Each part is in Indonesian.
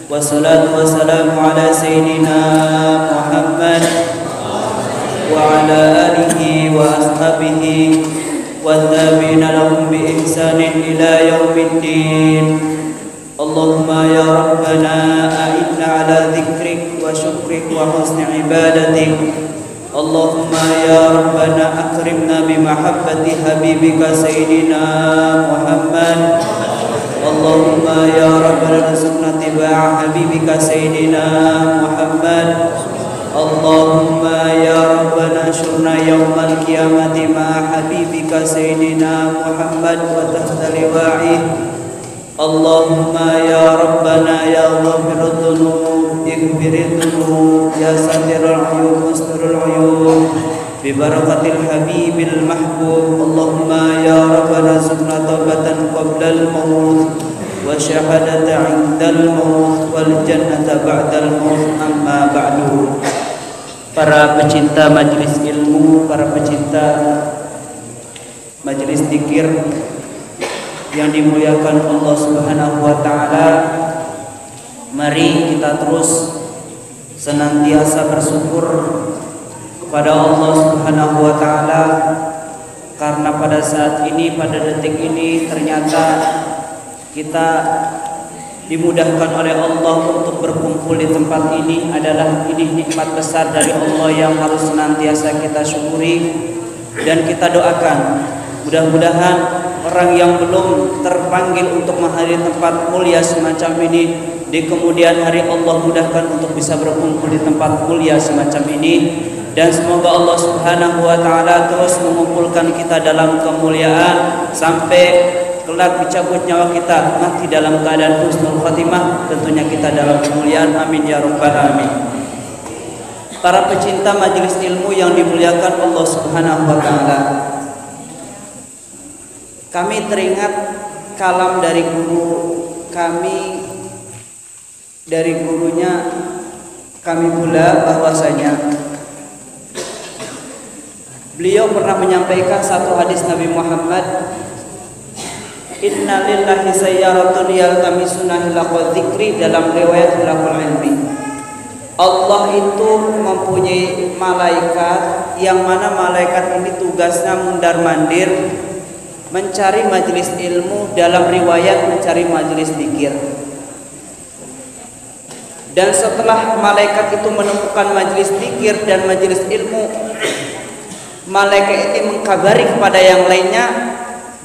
Wassalatu wassalamu ala sayyidina Muhammad wa ala alihi wa ashabihi wattabi'ina lahum bi ihsanin ila yaumiddin. Allahumma ya Rabbana a'inna ala dzikrik wa syukrik wa husni ibadatik. Allahumma ya Rabbana akrimna bi mahabbati habibika sayyidina Muhammad. Allahumma ya Rabbana rizqna tiba'a habibika sayyidina Muhammad. Allahumma ya Rabbana syurna yawmal qiyamati ma'a habibika sayyidina Muhammad wa tahta liwa'ih. Allahumma ya Rabbana ya ghafirud dhunub ighfirid dhunub ya satirul uyub wasturul uyub bi barakatil habibil mahbub. Allahumma ya Rabbana zukna taubatan qablal maut wa syahadata 'indal maut wal jannata ba'dal maut. Amma ba'du. Para pecinta majelis ilmu, para pecinta majelis zikir yang dimuliakan Allah Subhanahu wa taala, mari kita terus senantiasa bersyukur kepada Allah Subhanahu wa taala karena pada saat ini, pada detik ini ternyata kita dimudahkan oleh Allah untuk berkumpul di tempat ini. Ini nikmat besar dari Allah yang harus senantiasa kita syukuri dan kita doakan. Mudah-mudahan orang yang belum terpanggil untuk menghadiri tempat mulia semacam ini, di kemudian hari Allah mudahkan untuk bisa berkumpul di tempat mulia semacam ini. Dan semoga Allah Subhanahu wa taala terus mengumpulkan kita dalam kemuliaan sampai kelak dicabut nyawa kita mati dalam keadaan husnul khatimah, tentunya kita dalam kemuliaan. Amin ya rabbal alamin. Para pecinta majelis ilmu yang dimuliakan Allah Subhanahu wa taala, kami teringat kalam dari guru kami, dari gurunya kami pula, bahwasanya beliau pernah menyampaikan satu hadis Nabi Muhammad, inna lillahi sayyaratun yaltamisuna hilaqal dzikri, dalam riwayat hilaqul ilmi. Allah itu mempunyai malaikat yang mana malaikat ini tugasnya mundar-mandir mencari majelis ilmu, dalam riwayat mencari majelis zikir. Dan setelah malaikat itu menemukan majelis zikir dan majelis ilmu, malaikat ini mengkabari kepada yang lainnya,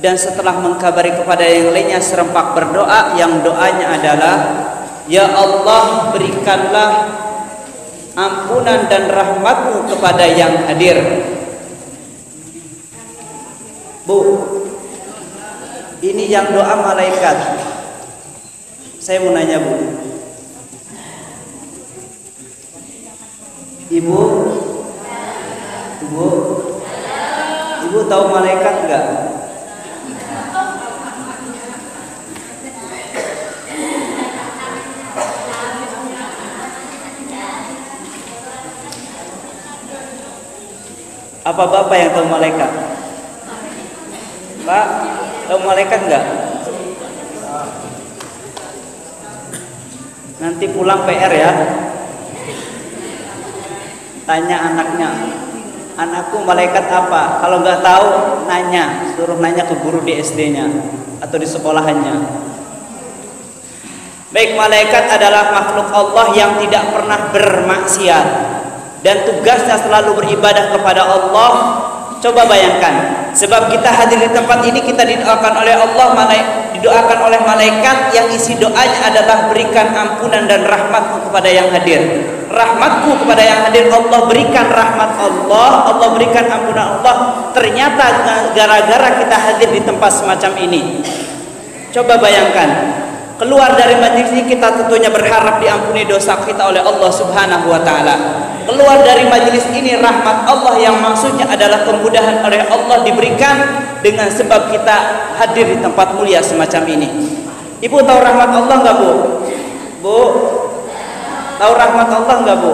dan setelah mengkabari kepada yang lainnya serempak berdoa, yang doanya adalah, ya Allah, berikanlah ampunan dan rahmatmu kepada yang hadir. Bu, ini yang doa malaikat. Saya mau nanya, Bu. Ibu tahu malaikat enggak? Apa Bapak yang tahu malaikat? Pak, tahu malaikat enggak? Nanti pulang PR ya. Tanya anaknya, anakku malaikat apa? Kalau enggak tahu, nanya, suruh nanya ke guru di SD-nya atau di sekolahannya. Baik, malaikat adalah makhluk Allah yang tidak pernah bermaksiat dan tugasnya selalu beribadah kepada Allah. Coba bayangkan, sebab kita hadir di tempat ini, kita didoakan oleh Allah, didoakan oleh malaikat yang isi doanya adalah berikan ampunan dan rahmatmu kepada yang hadir. Rahmatku kepada yang hadir, Allah berikan rahmat Allah, Allah berikan ampunan Allah. Ternyata gara-gara kita hadir di tempat semacam ini. Coba bayangkan, keluar dari majelis ini kita tentunya berharap diampuni dosa kita oleh Allah Subhanahu wa taala. Keluar dari majelis ini rahmat Allah yang maksudnya adalah kemudahan oleh Allah diberikan dengan sebab kita hadir di tempat mulia semacam ini. Ibu tahu rahmat Allah enggak, Bu? Bu, tahu rahmat Allah enggak, Bu?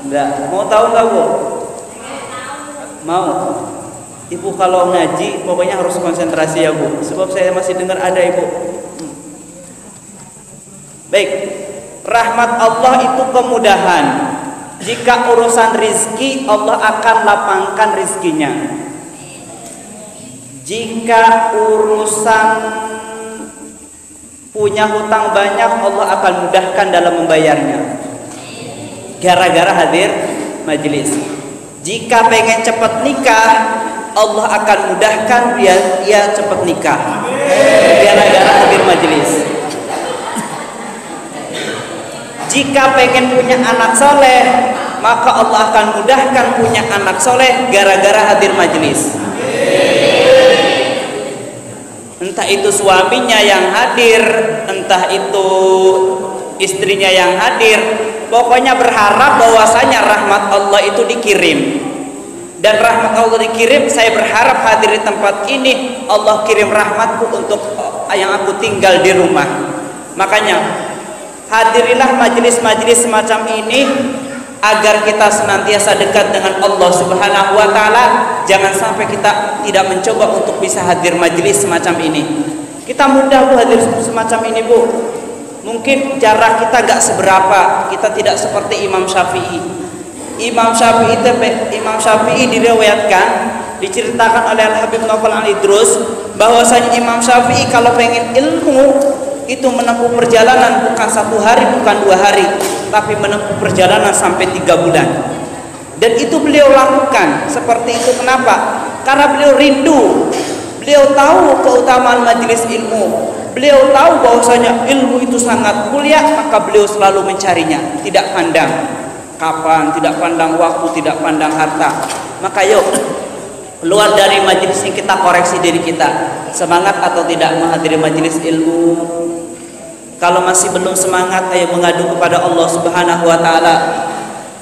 Enggak. Mau tahu enggak, Bu? Mau. Ibu kalau ngaji pokoknya harus konsentrasi ya, Bu. Sebab saya masih dengar ada Ibu. Baik, rahmat Allah itu kemudahan. Jika urusan rizki, Allah akan lapangkan rizkinya. Jika urusan punya hutang banyak, Allah akan mudahkan dalam membayarnya gara-gara hadir majelis. Jika pengen cepat nikah, Allah akan mudahkan dia cepat nikah gara-gara hadir majelis. Jika pengen punya anak soleh, maka Allah akan mudahkan punya anak soleh gara-gara hadir majelis. Entah itu suaminya yang hadir, entah itu istrinya yang hadir, pokoknya berharap bahwasanya rahmat Allah itu dikirim. Dan rahmat Allah dikirim, saya berharap hadir di tempat ini, Allah kirim rahmatku untuk yang aku tinggal di rumah. Makanya hadirilah majelis-majelis semacam ini agar kita senantiasa dekat dengan Allah Subhanahu wa taala. Jangan sampai kita tidak mencoba untuk bisa hadir majelis semacam ini. Kita mudah Bu hadir semacam ini Bu. Mungkin jarak kita gak seberapa, kita tidak seperti Imam Syafi'i. Imam Syafi'i diriwayatkan, diceritakan oleh Al-Habib Novel Al-Idrus bahwasanya Imam Syafi'i kalau pengen ilmu itu menempuh perjalanan bukan 1 hari, bukan 2 hari, tapi menempuh perjalanan sampai 3 bulan. Dan itu beliau lakukan seperti itu. Kenapa? Karena beliau rindu. Beliau tahu keutamaan majelis ilmu. Beliau tahu bahwasanya ilmu itu sangat mulia, maka beliau selalu mencarinya, tidak pandang kapan, tidak pandang waktu, tidak pandang harta. Maka yuk keluar dari majelis ini kita koreksi diri kita, semangat atau tidak menghadiri majelis ilmu. Kalau masih belum semangat, ayo mengadu kepada Allah Subhanahu wa taala.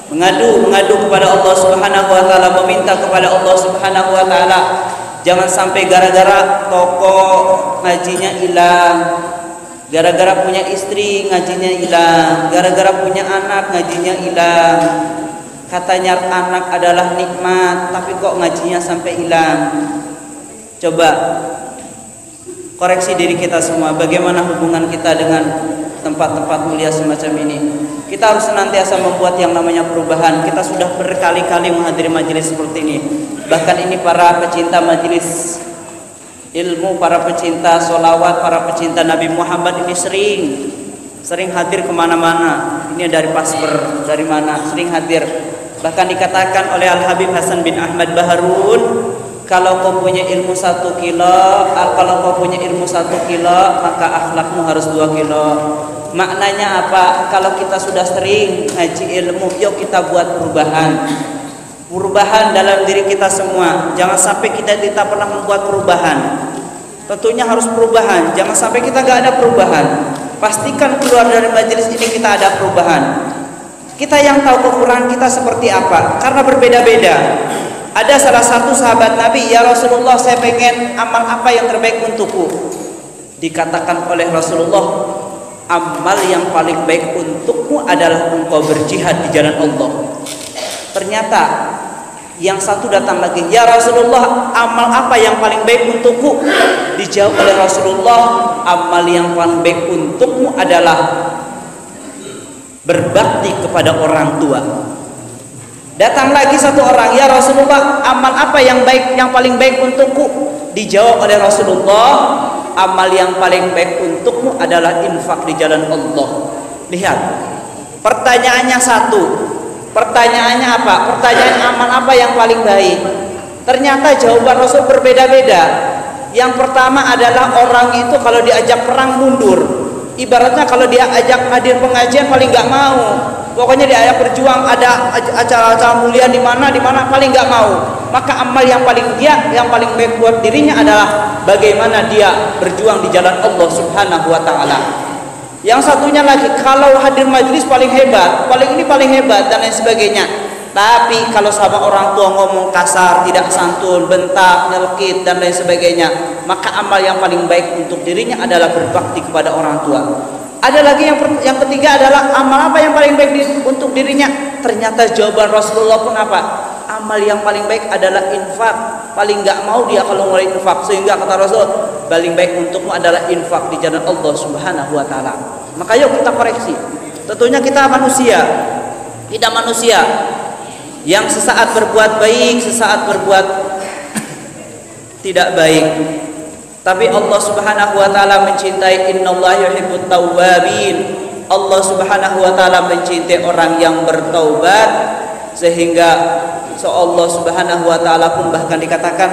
Mengadu kepada Allah Subhanahu wa taala, meminta kepada Allah Subhanahu wa taala. Jangan sampai gara-gara toko ngajinya hilang, gara-gara punya istri ngajinya hilang, gara-gara punya anak ngajinya hilang. Katanya anak adalah nikmat, tapi kok ngajinya sampai hilang. Coba koreksi diri kita semua, bagaimana hubungan kita dengan tempat-tempat mulia semacam ini. Kita harus senantiasa membuat yang namanya perubahan. Kita sudah berkali-kali menghadiri majelis seperti ini. Bahkan ini para pecinta majelis ilmu, para pecinta sholawat, para pecinta Nabi Muhammad ini sering hadir kemana-mana. Ini dari Pasber, dari mana, sering hadir. Bahkan dikatakan oleh Al-Habib Hasan bin Ahmad Baharun, kalau kau punya ilmu 1 kilo, maka akhlakmu harus 2 kilo. Maknanya apa? Kalau kita sudah sering ngaji ilmu, yuk kita buat perubahan dalam diri kita semua. Jangan sampai kita tidak pernah membuat perubahan. Tentunya harus perubahan. Jangan sampai kita gak ada perubahan. Pastikan keluar dari majelis ini kita ada perubahan. Kita yang tahu kekurangan kita seperti apa, karena berbeda-beda. Ada salah satu sahabat Nabi, ya Rasulullah, saya pengen amal apa yang terbaik untukku. Dikatakan oleh Rasulullah, amal yang paling baik untukmu adalah engkau berjihad di jalan Allah. Ternyata yang satu datang lagi, ya Rasulullah, amal apa yang paling baik untukku? Dijawab oleh Rasulullah, amal yang paling baik untukmu adalah berbakti kepada orang tua. Datang lagi satu orang, ya Rasulullah, amal apa yang paling baik untukku? Dijawab oleh Rasulullah, amal yang paling baik untukmu adalah infak di jalan Allah. Lihat, pertanyaannya satu. Pertanyaannya apa? Pertanyaan amal apa yang paling baik? Ternyata jawaban Rasul berbeda-beda. Yang pertama adalah orang itu kalau diajak perang mundur. Ibaratnya kalau dia ajak hadir pengajian paling nggak mau. Pokoknya diajak berjuang, ada acara-acara mulia di mana paling nggak mau. Maka amal yang paling baik buat dirinya adalah bagaimana dia berjuang di jalan Allah Subhanahu wa taala. Yang satunya lagi, kalau hadir majelis paling hebat dan lain sebagainya. Tapi kalau sama orang tua ngomong kasar, tidak santun, bentak, nyelkit dan lain sebagainya, maka amal yang paling baik untuk dirinya adalah berbakti kepada orang tua. Ada lagi yang ketiga adalah amal apa yang paling baik untuk dirinya? Ternyata jawaban Rasulullah pun apa? Amal yang paling baik adalah infak. Paling nggak mau dia kalau mulai infak. Sehingga kata Rasul, paling baik untukmu adalah infak di jalan Allah Subhanahu wa taala. Maka yuk kita koreksi. Tentunya kita manusia, tidak manusia yang sesaat berbuat baik, sesaat berbuat tidak baik. Tapi Allah Subhanahu wa taala mencintai, innallaha yuhibbut tawwabin. Allah Subhanahu wa taala mencintai orang yang bertaubat, sehingga Allah Subhanahu wa taala pun bahkan dikatakan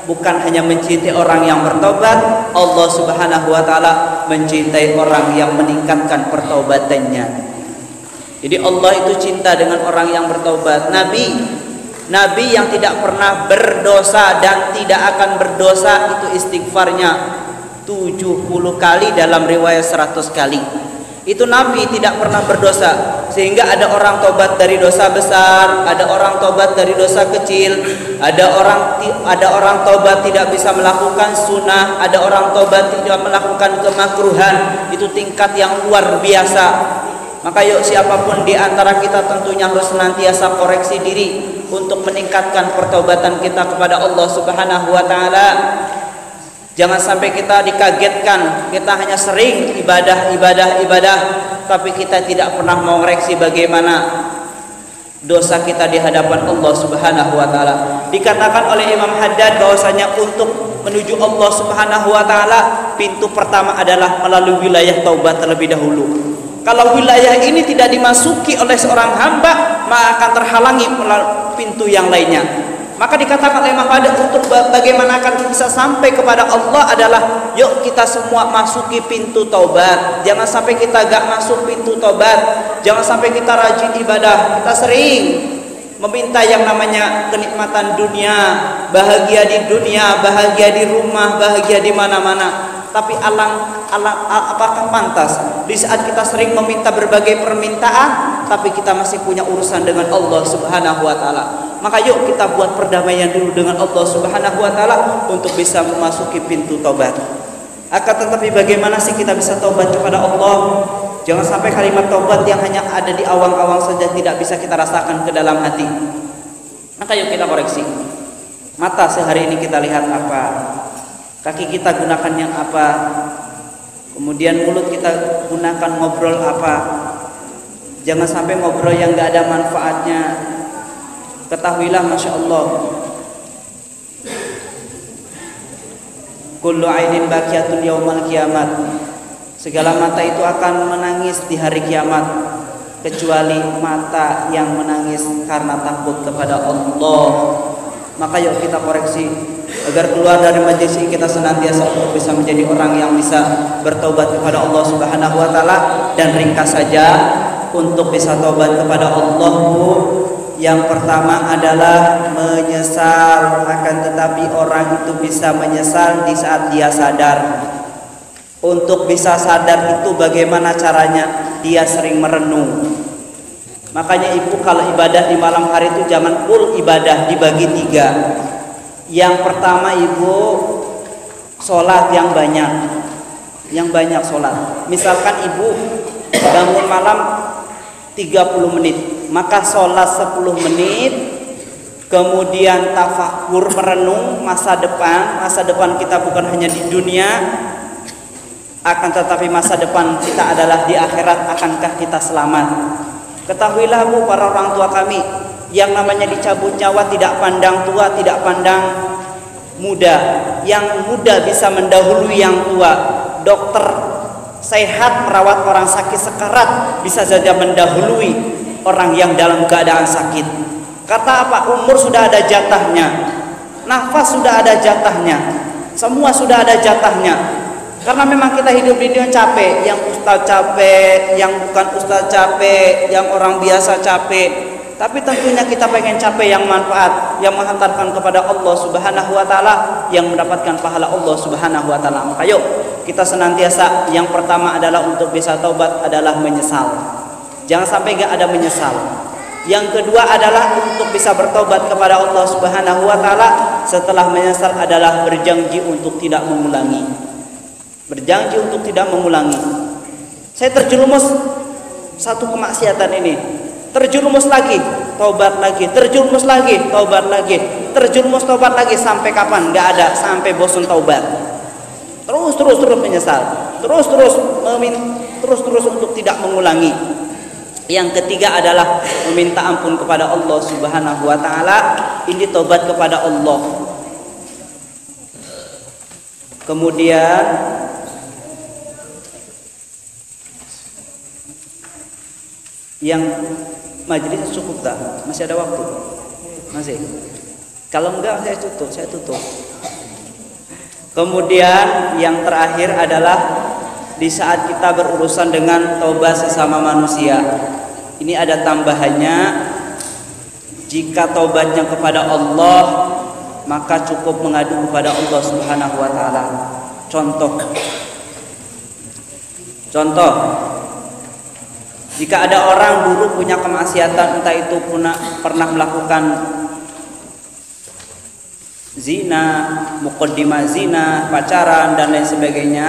bukan hanya mencintai orang yang bertobat, Allah Subhanahu wa taala mencintai orang yang meningkatkan pertaubatannya. Jadi Allah itu cinta dengan orang yang bertobat. Nabi yang tidak pernah berdosa dan tidak akan berdosa itu istighfarnya 70 kali, dalam riwayat 100 kali. Itu Nabi tidak pernah berdosa, sehingga ada orang tobat dari dosa besar, ada orang tobat dari dosa kecil, ada orang tobat tidak bisa melakukan sunnah, ada orang tobat tidak melakukan kemakruhan. Itu tingkat yang luar biasa. Maka yuk siapapun di antara kita tentunya harus senantiasa koreksi diri untuk meningkatkan pertobatan kita kepada Allah Subhanahu wa taala. Jangan sampai kita dikagetkan, kita hanya sering ibadah, tapi kita tidak pernah mengoreksi bagaimana dosa kita di hadapan Allah Subhanahu wa taala. Dikatakan oleh Imam Haddad bahwasanya untuk menuju Allah Subhanahu wa taala, pintu pertama adalah melalui wilayah taubat terlebih dahulu. Kalau wilayah ini tidak dimasuki oleh seorang hamba, maka akan terhalangi pintu yang lainnya. Maka dikatakan oleh Imam Haddad, untuk bagaimana akan bisa sampai kepada Allah adalah yuk kita semua masuki pintu taubat. Jangan sampai kita gak masuk pintu taubat. Jangan sampai kita rajin ibadah, kita sering meminta yang namanya kenikmatan dunia, bahagia di dunia, bahagia di rumah, bahagia di mana-mana. Tapi apakah pantas di saat kita sering meminta berbagai permintaan, tapi kita masih punya urusan dengan Allah Subhanahu wa taala? Maka yuk kita buat perdamaian dulu dengan Allah Subhanahu wa taala untuk bisa memasuki pintu taubat. Akan tetapi bagaimana sih kita bisa taubat kepada Allah? Jangan sampai kalimat taubat yang hanya ada di awang-awang saja tidak bisa kita rasakan ke dalam hati. Maka yuk kita koreksi. Mata sehari ini kita lihat apa? Kaki kita gunakan yang apa? Kemudian mulut kita gunakan ngobrol apa? Jangan sampai ngobrol yang gak ada manfaatnya. Ketahuilah, Masya Allah, kullu ainin baqiyatun yaumal kiamat. Segala mata itu akan menangis di hari kiamat, kecuali mata yang menangis karena takut kepada Allah. Maka yuk kita koreksi agar keluar dari majelis ini kita senantiasa untuk bisa menjadi orang yang bisa bertobat kepada Allah Subhanahu wa taala. Dan ringkas saja, untuk bisa tobat kepada Allah, yang pertama adalah menyesal. Akan tetapi orang itu bisa menyesal di saat dia sadar. Untuk bisa sadar itu bagaimana caranya? Dia sering merenung. Makanya ibu kalau ibadah di malam hari itu jangan full ibadah, dibagi 3. Yang pertama ibu sholat yang banyak sholat. Misalkan ibu bangun malam 30 menit, maka sholat 10 menit, kemudian tafakur, merenung masa depan kita bukan hanya di dunia, akan tetapi masa depan kita adalah di akhirat. Akankah kita selamat? Ketahuilah bu, para orang tua kami, yang namanya dicabut nyawa tidak pandang tua, tidak pandang muda. Yang muda bisa mendahului yang tua. Dokter sehat merawat orang sakit sekarat bisa saja mendahului orang yang dalam keadaan sakit. Kata apa? Umur sudah ada jatahnya, nafas sudah ada jatahnya, semua sudah ada jatahnya. Karena memang kita hidup di dunia capek, yang ustaz capek, yang bukan ustaz capek, yang orang biasa capek. Tapi tentunya kita pengen capek yang manfaat, yang menghantarkan kepada Allah Subhanahu wa taala, yang mendapatkan pahala Allah Subhanahu wa taala. Maka yuk kita senantiasa, yang pertama adalah untuk bisa taubat adalah menyesal. Jangan sampai gak ada menyesal. Yang kedua adalah untuk bisa bertobat kepada Allah Subhanahu wa taala setelah menyesal adalah berjanji untuk tidak mengulangi. Berjanji untuk tidak mengulangi. Saya terjerumus satu kemaksiatan ini, terjerumus lagi, taubat lagi, terjerumus lagi, taubat lagi, terjerumus taubat lagi, sampai kapan? Gak ada, sampai bosan taubat. Terus menyesal, terus terus untuk tidak mengulangi. Yang ketiga adalah meminta ampun kepada Allah Subhanahu wa taala. Ini tobat kepada Allah. Kemudian yang majelis cukup tak? Masih ada waktu? Masih. Kalau enggak saya tutup. Kemudian yang terakhir adalah di saat kita berurusan dengan tobat sesama manusia. Ini ada tambahannya, jika tobatnya kepada Allah maka cukup mengadu kepada Allah Subhanahu wa taala. Contoh, jika ada orang dulu punya kemaksiatan, entah itu pernah melakukan zina, muqaddimah zina, pacaran dan lain sebagainya,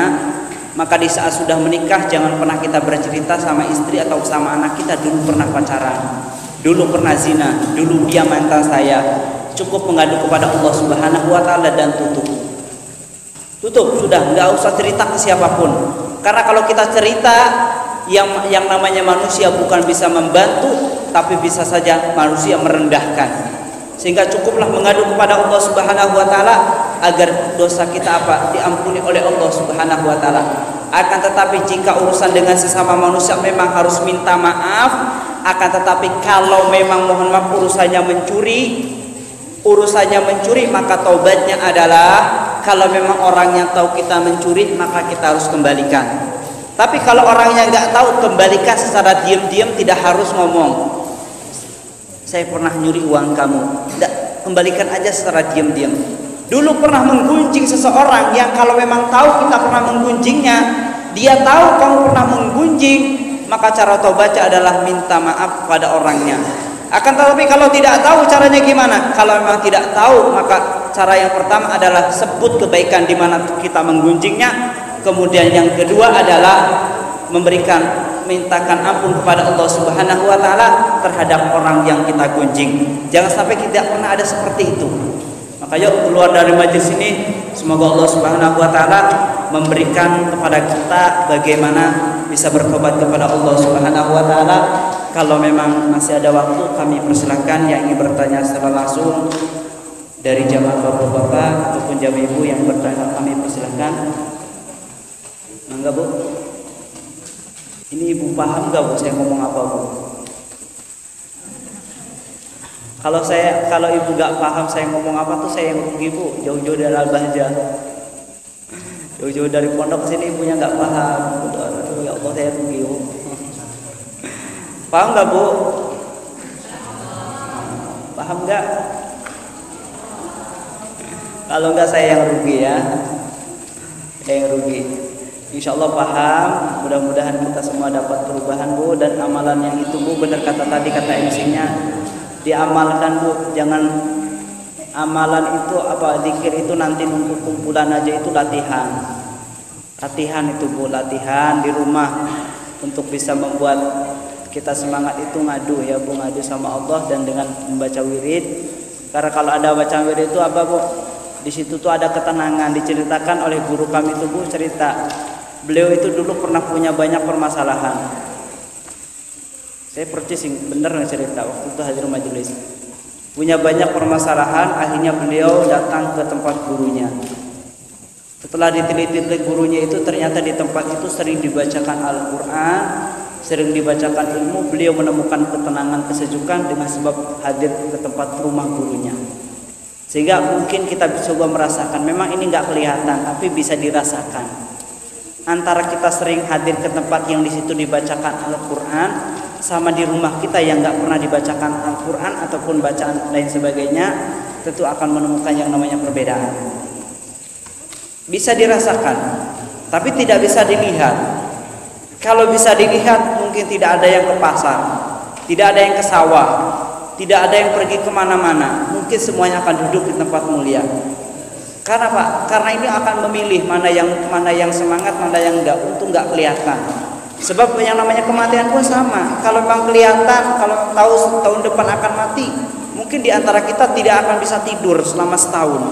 maka di saat sudah menikah jangan pernah kita bercerita sama istri atau sama anak kita dulu pernah pacaran, dulu pernah zina, dulu dia mantan saya. Cukup mengadu kepada Allah Subhanahu wa taala dan tutup, sudah, nggak usah cerita ke siapapun. Karena kalau kita cerita, yang namanya manusia bukan bisa membantu, tapi bisa saja manusia merendahkan. Sehingga cukuplah mengadu kepada Allah Subhanahu wa taala agar dosa kita diampuni oleh Allah Subhanahu wa taala. Akan tetapi jika urusan dengan sesama manusia memang harus minta maaf. Akan tetapi kalau memang mohon maaf urusannya mencuri, maka taubatnya adalah kalau memang orang yang tahu kita mencuri maka kita harus kembalikan. Tapi kalau orangnya nggak tahu, kembalikan secara diam-diam, tidak harus ngomong saya pernah nyuri uang kamu. Tidak, kembalikan aja secara diam-diam. Dulu pernah menggunjing seseorang yang kalau memang tahu kita pernah menggunjingnya, dia tahu kamu pernah menggunjing, maka cara taubatnya adalah minta maaf pada orangnya. Akan tetapi kalau tidak tahu caranya gimana? Kalau memang tidak tahu, maka cara yang pertama adalah sebut kebaikan di mana kita menggunjingnya. Kemudian yang kedua adalah mintakan ampun kepada Allah Subhanahu wa taala terhadap orang yang kita gunjing. Jangan sampai kita pernah ada seperti itu. Maka yuk keluar dari majelis ini, semoga Allah Subhanahu wa taala memberikan kepada kita bagaimana bisa bertobat kepada Allah Subhanahu wa taala. Kalau memang masih ada waktu, kami persilakan yang ingin bertanya secara langsung dari jamaah bapak-bapak ataupun jamaah ibu yang bertanya, kami persilakan. Enggak Bu? Ini ibu paham enggak Bu saya ngomong apa Bu? Kalau ibu enggak paham saya ngomong apa tuh saya yang rugi Bu. Jauh-jauh dari Al-Bahjah, jauh-jauh dari pondok ke sini ibunya enggak paham. Aduh, ya Allah saya rugi Bu. Paham enggak Bu? Paham enggak? Kalau enggak saya yang rugi ya. Saya yang rugi. Insya Allah paham. Mudah-mudahan kita semua dapat perubahan Bu. Dan amalan yang itu Bu, benar kata tadi kata MC-nya, diamalkan Bu. Jangan amalan itu zikir itu nanti nunggu kumpulan aja, itu latihan. Latihan itu Bu, latihan di rumah untuk bisa membuat kita semangat itu ngadu ya Bu, ngadu sama Allah dan dengan membaca wirid. Karena kalau ada baca wirid itu Bu? Di situ tuh ada ketenangan. Diceritakan oleh guru kami itu Bu, cerita beliau itu dulu pernah punya banyak permasalahan. Saya percis bener cerita waktu itu hadir majelis. Punya banyak permasalahan, akhirnya beliau datang ke tempat gurunya. Setelah diteliti gurunya itu, ternyata di tempat itu sering dibacakan Al-Quran, sering dibacakan ilmu. Beliau menemukan ketenangan, kesejukan dengan sebab hadir ke tempat rumah gurunya. Sehingga mungkin kita coba merasakan, memang ini nggak kelihatan tapi bisa dirasakan. Antara kita sering hadir ke tempat yang di situ dibacakan Al-Quran sama di rumah kita yang nggak pernah dibacakan Al-Quran ataupun bacaan lain sebagainya, tentu akan menemukan yang namanya perbedaan. Bisa dirasakan, tapi tidak bisa dilihat. Kalau bisa dilihat, mungkin tidak ada yang ke pasar, tidak ada yang ke sawah, tidak ada yang pergi kemana-mana. Mungkin semuanya akan duduk di tempat mulia. Karena Pak, karena ini akan memilih mana yang semangat, mana yang enggak, untuk enggak kelihatan. Sebab yang namanya kematian pun sama. Kalau memang kelihatan, kalau tahu tahun depan akan mati, mungkin di antara kita tidak akan bisa tidur selama setahun.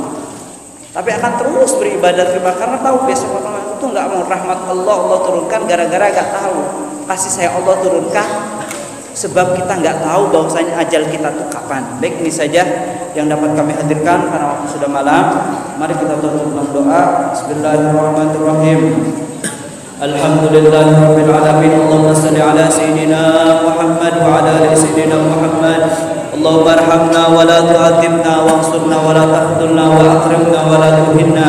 Tapi akan terus beribadah karena tahu besok akan mati. tuh nggak mau rahmat Allah turunkan gara-gara nggak tahu kasih sayang Allah turunkan, sebab kita nggak tahu bahwasanya ajal kita tuh kapan. Baik, ini saja yang dapat kami hadirkan karena waktu sudah malam. Mari kita tutup dengan doa. Bismillahirrahmanirrahim. Alhamdulillahirabbil alamin. Allahumma shalli ala sayyidina Muhammad wa ala ali sayyidina Muhammad. Allahumma arhamna wa la tu'adzibna wansurna wa la tahdhurna wa akrimna wa la tuhinna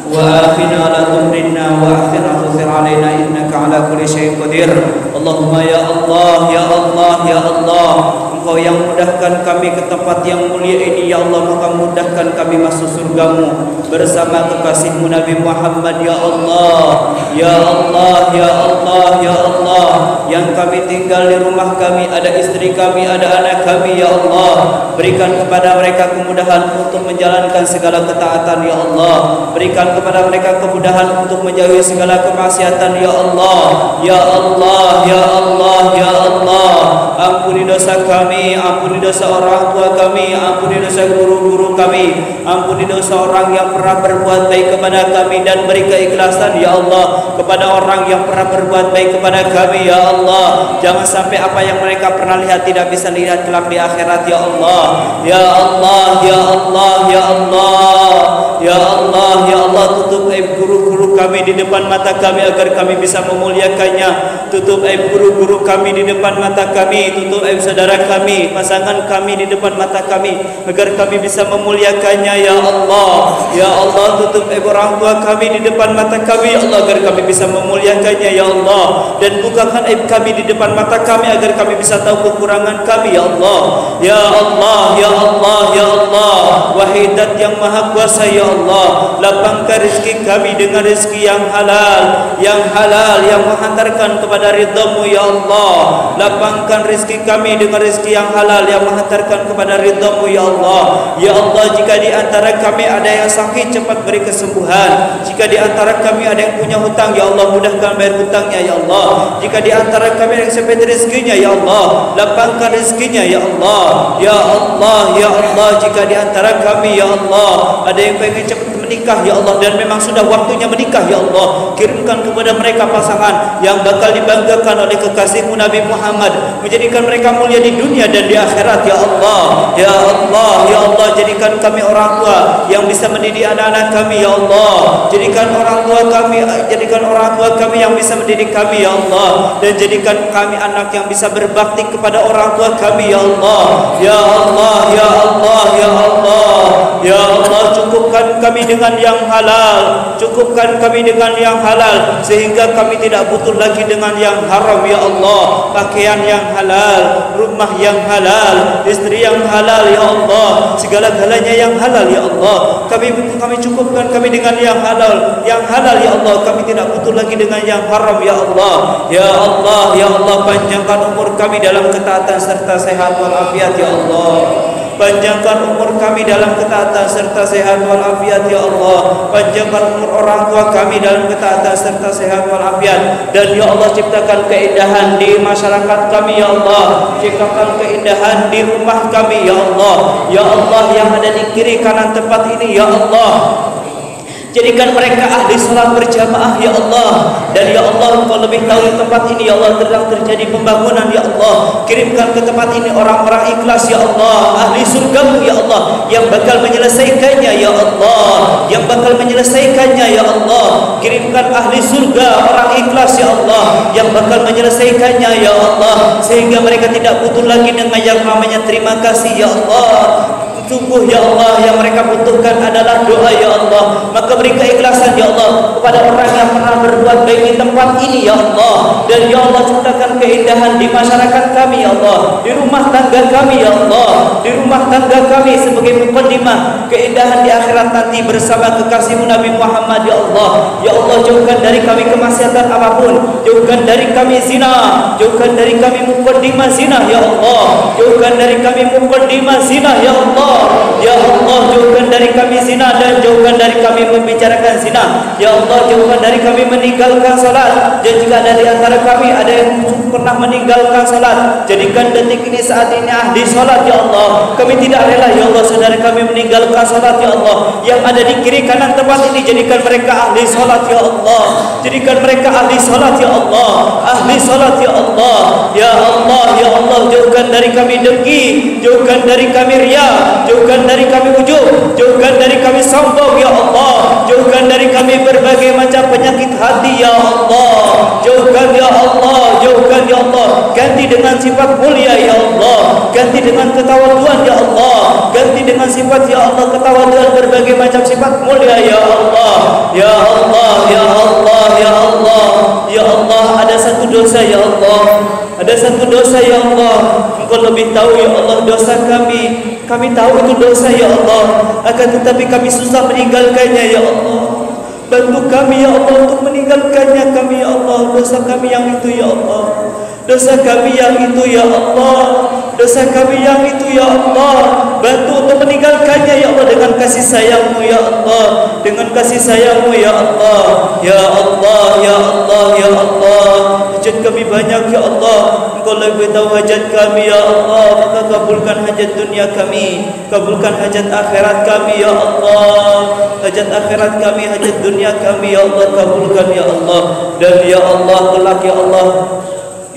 wa afina la tumrinna wa akhirna tughfir alaina innaka ala kulli syai'in qadir. Allahumma ya Allah ya Allah ya Allah, Engkau yang mudahkan kami ke tempat yang mulia ini ya Allah, maka mudahkan kami masuk surgamu bersama kekasihmu Nabi Muhammad ya Allah ya Allah ya Allah ya Allah. Yang kami tinggal di rumah kami, ada istri kami, ada anak kami ya Allah, berikan kepada mereka kemudahan untuk menjalankan segala ketaatan ya Allah, berikan kepada mereka kemudahan untuk menjauhi segala kemaksiatan ya Allah ya Allah ya Allah ya Allah. Ampuni dosa kami, ampuni dosa orang tua kami, ampuni dosa guru-guru kami, ampuni dosa orang yang pernah berbuat baik kepada kami dan beri keikhlasan ya Allah kepada orang yang pernah berbuat baik kepada kami ya Allah. Jangan sampai apa yang mereka pernah lihat tidak bisa lihat kelak di akhirat ya Allah ya Allah ya Allah ya Allah ya Allah ya Allah. Tutup aib guru-guru kami di depan mata kami agar kami bisa memuliakannya. Tutup aib guru-guru kami di depan mata kami, tutup aib saudara kami, pasangan kami di depan mata kami agar kami bisa memuliakannya ya Allah ya Allah. Tutup aib orang tua kami di depan mata kami ya Allah agar kami bisa memuliakannya ya Allah, dan bukakan aib kami di depan mata kami agar kami bisa tahu kekurangan kami ya Allah ya Allah ya Allah ya Allah. Wahidat yang maha kuasa ya Allah, lapangkan rezeki kami dengan rezeki yang halal yang menghantarkan kepada ridhamu ya Allah. Lapangkan rezeki kami dengan rezeki yang halal yang menghantarkan kepada ridhamu ya Allah ya Allah. Jika di antara kami ada yang sakit, cepat beri kesembuhan. Jika di antara kami ada yang punya hutang ya Allah, mudahkan bayar hutangnya ya Allah. Jika di antara kami ada yang sempit rezekinya ya Allah, lapangkan rezekinya ya Allah ya Allah ya Allah. Jika di antara kami ya Allah ada yang pengen cepat menikah ya Allah dan memang sudah waktunya menikah ya Allah, kirimkan kepada mereka pasangan yang bakal dibanggakan oleh kekasihmu Nabi Muhammad, menjadikan mereka mulia di dunia dan di akhirat ya Allah ya Allah ya Allah. Jadikan kami orang tua yang bisa mendidik anak-anak kami ya Allah, jadikan orang tua kami yang bisa mendidik kami ya Allah, dan jadikan kami anak yang bisa berbakti kepada orang tua kami ya Allah ya Allah ya Allah ya Allah ya Allah. Cukupkan kami dengan yang halal, cukupkan kami dengan yang halal sehingga kami tidak butuh lagi dengan yang haram ya Allah. Pakaian yang halal, rumah yang halal, istri yang halal ya Allah, segala-galanya yang halal ya Allah. Kami cukupkan kami dengan yang halal ya Allah. Kami tidak butuh lagi dengan yang haram ya Allah ya Allah ya Allah. Panjangkan umur kami dalam ketaatan serta sehat walafiat ya Allah. Panjangkan umur kami dalam ketaatan serta sehat walafiat ya Allah. Panjangkan umur orang tua kami dalam ketaatan serta sehat walafiat. Dan ya Allah, ciptakan keindahan di masyarakat kami ya Allah. Ciptakan keindahan di rumah kami ya Allah. Ya Allah, yang ada di kiri kanan tempat ini ya Allah, jadikan mereka ahli salat berjamaah ya Allah. Dan ya Allah, Engkau lebih tahu tempat ini ya Allah sedang terjadi pembangunan ya Allah. Kirimkan ke tempat ini orang-orang ikhlas ya Allah, ahli surgamu ya Allah, yang bakal menyelesaikannya ya Allah, yang bakal menyelesaikannya ya Allah. Kirimkan ahli surga orang ikhlas ya Allah, yang bakal menyelesaikannya ya Allah, sehingga mereka tidak butuh lagi dengan yang namanya terima kasih ya Allah. Sungguh ya Allah, yang mereka butuhkan adalah doa ya Allah. Maka beri keikhlasan ya Allah kepada orang yang pernah berbuat baik di tempat ini ya Allah. Dan ya Allah, ciptakan keindahan di masyarakat kami ya Allah, di rumah tangga kami ya Allah, di rumah tangga kami sebagai muqaddimah keindahan di akhirat nanti bersama kekasihmu Nabi Muhammad ya Allah. Ya Allah, jauhkan dari kami kemaksiatan apapun, jauhkan dari kami zina, jauhkan dari kami muqaddimah zina ya Allah, jauhkan dari kami muqaddimah zina ya Allah. Ya Allah, jauhkan dari kami zina dan jauhkan dari kami membicarakan zina. Ya Allah, jauhkan dari kami meninggalkan salat. Dan jika ada di antara kami ada yang untuk pernah meninggalkan salat. Jadikan detik ini saat ini ahli salat ya Allah. Kami tidak rela ya Allah saudara kami meninggalkan salat ya Allah. Yang ada di kiri kanan tempat ini, jadikan mereka ahli salat ya Allah. Jadikan mereka ahli salat ya Allah. Ahli salat ya Allah. Ya Allah, ya Allah, jauhkan dari kami dengki, jauhkan dari kami riya, jauhkan dari kami ujub, jauhkan dari kami sombong ya Allah. Jauhkan dari kami berbagai macam penyakit hati ya Allah. Jauhkan ya Allah, jauhkan ya Allah. Ganti dengan sifat mulia ya Allah. Ganti dengan ketawaduan ya Allah. Ganti dengan sifat ya Allah ketawaduan berbagai macam sifat mulia ya Allah. Ya Allah, ya Allah, ya Allah. Ya Allah, ada satu dosa ya Allah. Ada satu dosa ya Allah. Engkau lebih tahu ya Allah dosa kami. Kami tahu itu dosa ya Allah. Akan tetapi kami susah meninggalkannya ya Allah. Bantu kami ya Allah untuk meninggalkannya kami ya Allah. Dosa kami yang itu ya Allah. Dosa kami yang itu ya Allah. Dosa kami yang itu ya Allah. Bantu untuk meninggalkannya ya Allah dengan kasih sayang-Mu ya Allah. Dengan kasih sayang-Mu ya Allah. Ya Allah, ya Allah, ya Allah. Hajat kami banyak ya Allah. Engkau lebih tahu hajat kami ya Allah. Maka kabulkan hajat dunia kami, kabulkan hajat akhirat kami ya Allah. Hajat akhirat kami, hajat dunia kami ya Allah, kabulkan ya Allah. Dan ya Allah kelak ya Allah,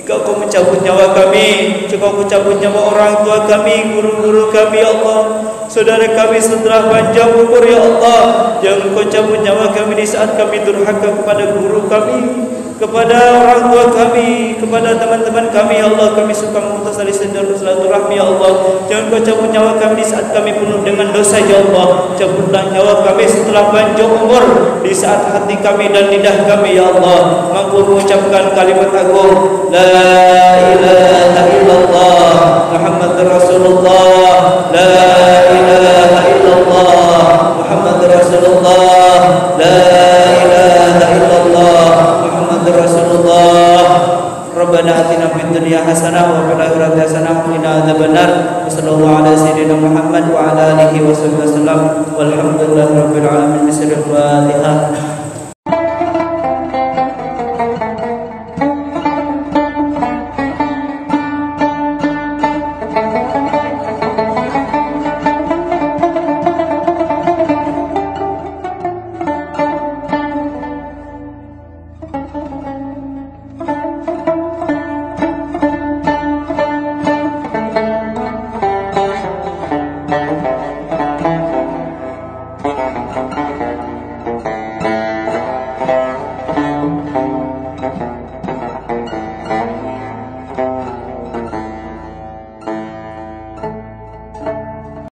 jika Kau mencabut nyawa kami, jika Kau cabut nyawa orang tua kami, guru-guru kami ya Allah, saudara kami setelah panjang umur ya Allah, jangan Kau cabut nyawa kami di saat kami durhaka kepada guru kami, kepada orang tua kami, kepada teman-teman kami ya Allah. Kami suka memutus tali silaturahmi ya Allah. Jangan Kau cabut nyawa kami di saat kami penuh dengan dosa ya Allah. Cabutlah nyawa kami setelah panjang umur, di saat hati kami dan lidah kami ya Allah mampu mengucapkan kalimat agung La ilaha illallah Muhammadur Rasulullah. La ilaha illallah Muhammadur Rasulullah. La ilaha illallah Muhammadur Rasulullah. Rabbana atina fid dunya hasanah wa fil akhirati hasanah wa qina adzabannar. Wassallallahu ala sayyidina Muhammad wa ala alihi wasallam. Walhamdulillahirabbil alamin. Bismillahirrahmanirrahim.